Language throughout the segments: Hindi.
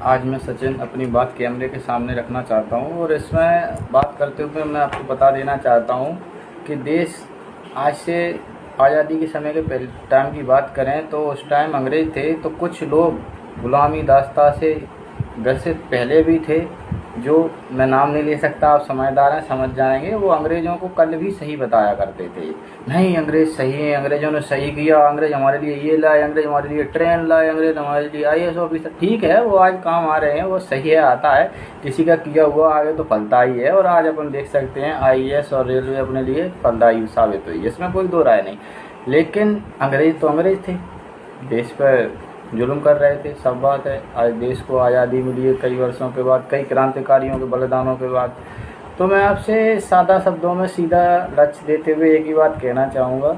आज मैं सचिन अपनी बात कैमरे के सामने रखना चाहता हूँ और इसमें बात करते हुए मैं आपको बता देना चाहता हूँ कि देश आज से आज़ादी के समय के पहले टाइम की बात करें तो उस टाइम अंग्रेज़ थे तो कुछ लोग ग़ुलामी दास्ता से वैसे पहले भी थे, जो मैं नाम नहीं ले सकता, आप समझदार हैं समझ जाएंगे। वो अंग्रेज़ों को कल भी सही बताया करते थे, नहीं अंग्रेज़ सही हैं, अंग्रेज़ों ने सही किया, अंग्रेज़ हमारे लिए ये लाए, अंग्रेज़ हमारे लिए ट्रेन लाए, अंग्रेज़ हमारे लिए IAS ऑफिसर। ठीक है, वो आज काम आ रहे हैं, वो सही है, आता है, किसी का किया हुआ आगे तो फलता ही है। और आज अपन देख सकते हैं IAS और रेलवे अपने लिए फलदायी साबित हुई, इसमें कोई दो राय नहीं। लेकिन अंग्रेज़ तो अंग्रेज़ थे, देश पर जुल्म कर रहे थे, सब बात है। आज देश को आज़ादी मिली है कई वर्षों के बाद, कई क्रांतिकारियों के बलिदानों के बाद। तो मैं आपसे सादा शब्दों में सीधा लक्ष्य देते हुए एक ही बात कहना चाहूँगा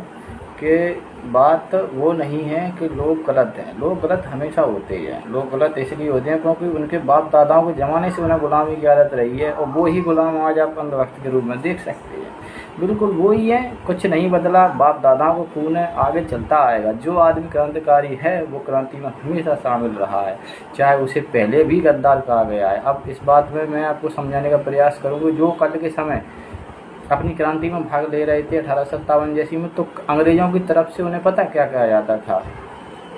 कि बात वो नहीं है कि लोग गलत हैं। लोग गलत हमेशा होते हैं। लोग गलत इसलिए होते हैं क्योंकि उनके बाप दादाओं के ज़माने से उन्हें गुलामी की आदत रही है, और वो ही गुलाम आज आप अंधभक्त के रूप में देख सकते हैं। बिल्कुल वो ही है, कुछ नहीं बदला, बाप दादाओं को खून है, आगे चलता आएगा। जो आदमी क्रांतिकारी है वो क्रांति में हमेशा शामिल रहा है, चाहे उसे पहले भी गद्दार कहा गया है। अब इस बात में मैं आपको समझाने का प्रयास करूँगी, जो कल के समय अपनी क्रांति में भाग ले रहे थे 1857 जैसी में, तो अंग्रेज़ों की तरफ से उन्हें पता क्या कहा जाता था,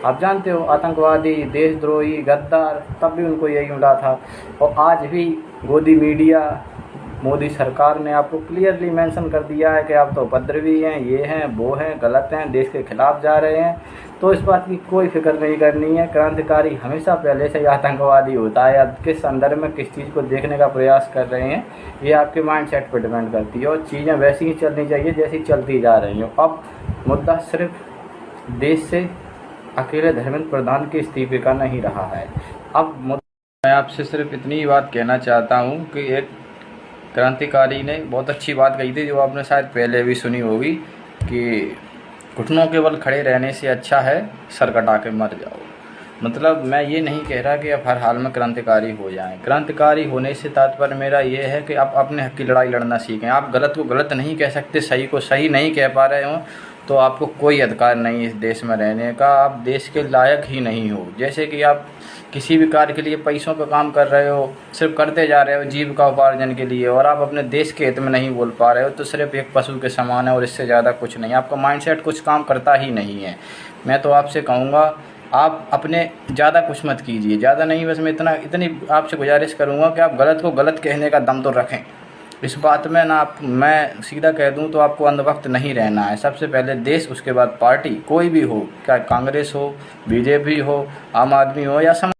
आप जानते हो, आतंकवादी, देशद्रोही, गद्दार। तब भी उनको यही मिला था। और आज भी गोदी मीडिया, मोदी सरकार ने आपको क्लियरली मेंशन कर दिया है कि आप तो उपद्रवी हैं, ये हैं, वो हैं, गलत हैं, देश के खिलाफ जा रहे हैं। तो इस बात की कोई फिक्र नहीं करनी है। क्रांतिकारी हमेशा पहले से ही आतंकवादी होता है। आप किस संदर्भ में किस चीज़ को देखने का प्रयास कर रहे हैं, ये आपके माइंडसेट पर डिपेंड करती है, और चीज़ें वैसी ही चलनी चाहिए जैसी चलती जा रही हो। अब मुद्दा सिर्फ देश से अकेले धर्मेंद्र प्रधान के इस्तीफे का नहीं रहा है। अब मैं आपसे सिर्फ इतनी ही बात कहना चाहता हूँ कि एक क्रांतिकारी ने बहुत अच्छी बात कही थी, जो आपने शायद पहले भी सुनी होगी, कि घुटनों के बल खड़े रहने से अच्छा है सर कटा के मर जाओ। मतलब मैं ये नहीं कह रहा कि आप हर हाल में क्रांतिकारी हो जाएं। क्रांतिकारी होने से तात्पर्य मेरा ये है कि आप अपने हक की लड़ाई लड़ना सीखें। आप गलत को गलत नहीं कह सकते, सही को सही नहीं कह पा रहे हो तो आपको कोई अधिकार नहीं इस देश में रहने का, आप देश के लायक ही नहीं हो। जैसे कि आप किसी भी कार्य के लिए पैसों पर काम कर रहे हो, सिर्फ करते जा रहे हो जीविका उपार्जन के लिए, और आप अपने देश के हित में नहीं बोल पा रहे हो, तो सिर्फ एक पशु के समान है और इससे ज़्यादा कुछ नहीं। आपका माइंडसेट कुछ काम करता ही नहीं है। मैं तो आपसे कहूँगा, आप अपने ज़्यादा कुछ मत कीजिए, ज़्यादा नहीं, बस मैं इतनी आपसे गुजारिश करूँगा कि आप गलत को गलत कहने का दम तो रखें। इस बात में ना आप, मैं सीधा कह दूं तो आपको अंधभक्त नहीं रहना है। सबसे पहले देश, उसके बाद पार्टी, कोई भी हो, क्या कांग्रेस हो, BJP हो, आम आदमी हो या